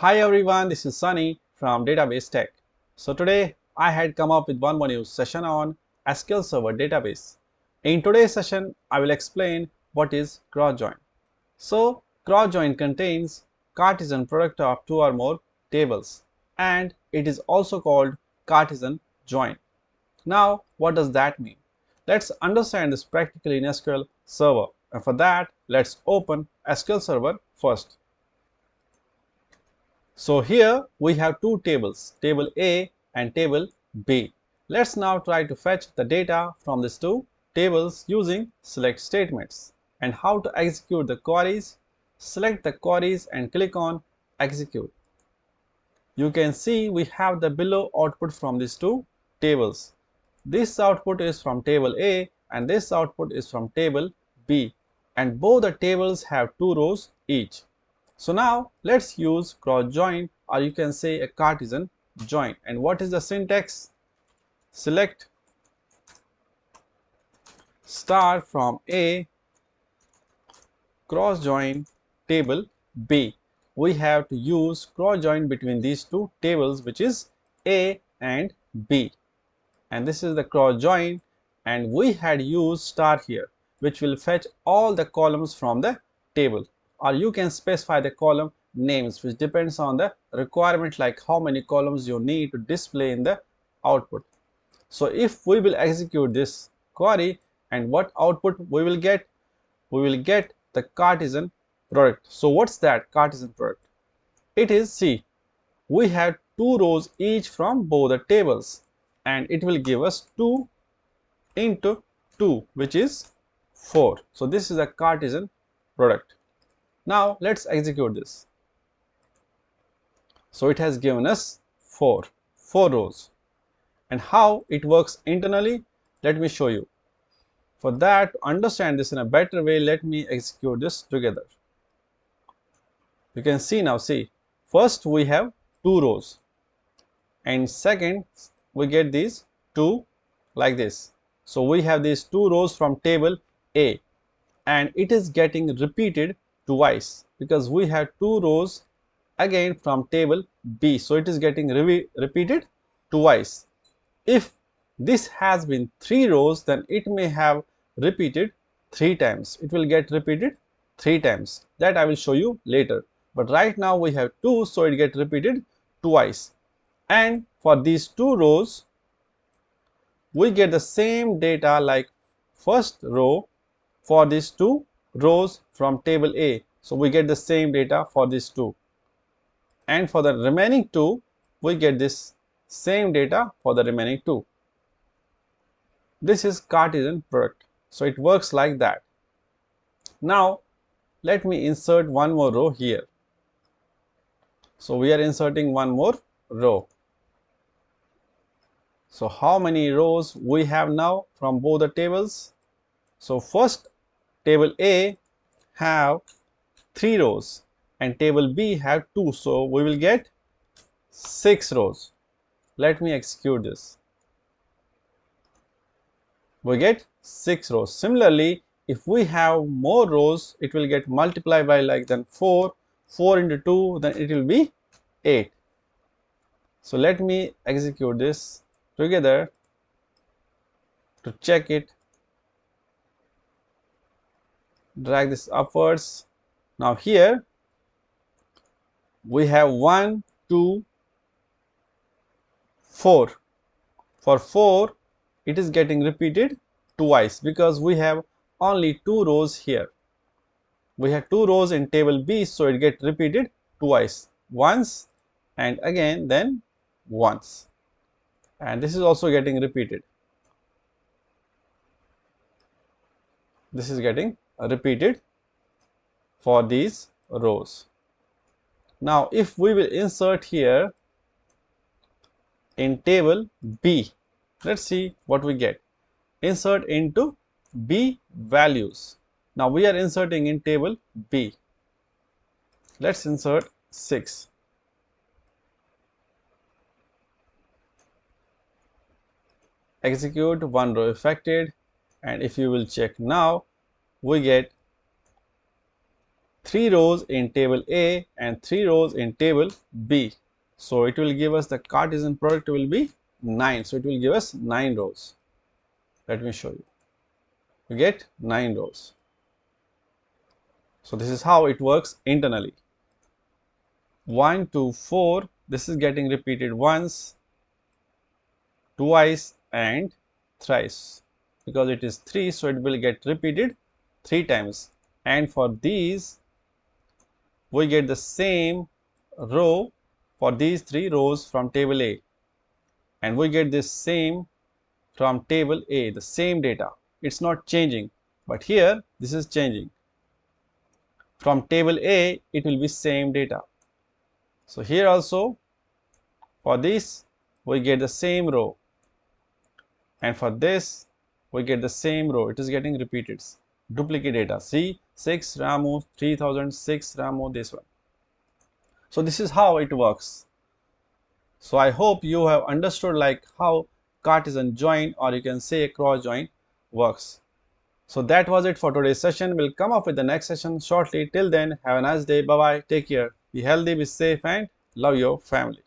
Hi everyone, this is Sunny from Database Tech. So today I had come up with one more new session on SQL Server Database. In today's session, I will explain what is cross join. So cross join contains Cartesian product of two or more tables, and it is also called Cartesian join. Now what does that mean? Let's understand this practically in SQL Server, and for that let's open SQL Server first. So here we have two tables, table A and table B. Let's now try to fetch the data from these two tables using select statements. And how to execute the queries? Select the queries and click on execute. You can see we have the below output from these two tables. This output is from table A and this output is from table B, and both the tables have two rows each. So now let's use cross join, or you can say a Cartesian join. And what is the syntax? Select star from A, cross join table B. We have to use cross join between these two tables, which is A and B. And this is the cross join, and we had used star here, which will fetch all the columns from the table, or you can specify the column names, which depends on the requirement, like how many columns you need to display in the output. So if we will execute this query, and what output we will get? We will get the Cartesian product. So what's that Cartesian product? It is, see, we have two rows each from both the tables, and it will give us 2 into 2, which is 4. So this is a Cartesian product. Now let's execute this. So it has given us 4 rows. And how it works internally, let me show you. For that, to understand this in a better way, let me execute this together. You can see now, see, first we have 2 rows, and second we get these 2 like this. So we have these 2 rows from table A, and it is getting repeated twice because we have 2 rows again from table B. So it is getting repeated twice. If this has been 3 rows, then it may have repeated 3 times. It will get repeated 3 times. That I will show you later. But right now we have 2, so it gets repeated twice. And for these 2 rows, we get the same data like first row for these 2 rows from table A. So we get the same data for these 2. And for the remaining 2, we get this same data for the remaining 2. This is Cartesian product. So it works like that. Now let me insert one more row here. So we are inserting one more row. So how many rows we have now from both the tables? So first, table A have 3 rows and table B have 2. So we will get 6 rows. Let me execute this. We get 6 rows. Similarly, if we have more rows, it will get multiplied by like then 4 into 2, then it will be 8. So let me execute this together to check it. Drag this upwards. Now here we have 1, 2, 4. For 4, it is getting repeated twice because we have only 2 rows here. We have 2 rows in table B, so it gets repeated twice, once and again, then once. And this is also getting repeated. This is getting repeated for these rows. Now if we will insert here in table B, let's see what we get. Insert into B values. Now we are inserting in table B. Let's insert 6. Execute, one row affected, and if you will check now, we get 3 rows in table A and 3 rows in table B. So it will give us the Cartesian product will be 9. So it will give us 9 rows. Let me show you. You get 9 rows. So this is how it works internally. 1, 2, 4. This is getting repeated once, twice and thrice. Because it is 3, so it will get repeated 3 times. And for these, we get the same row for these 3 rows from table A. And we get this same from table A, the same data. It's not changing, but here this is changing. From table A, it will be same data. So here also, for this, we get the same row. And for this, we get the same row. It is getting repeated. Duplicate data. See, 6 Ramu, 3006 Ramu, this one. So this is how it works. So I hope you have understood like how Cartesian join, or you can say cross join, works. So that was it for today's session. We'll come up with the next session shortly. Till then, have a nice day. Bye bye. Take care. Be healthy, be safe, and love your family.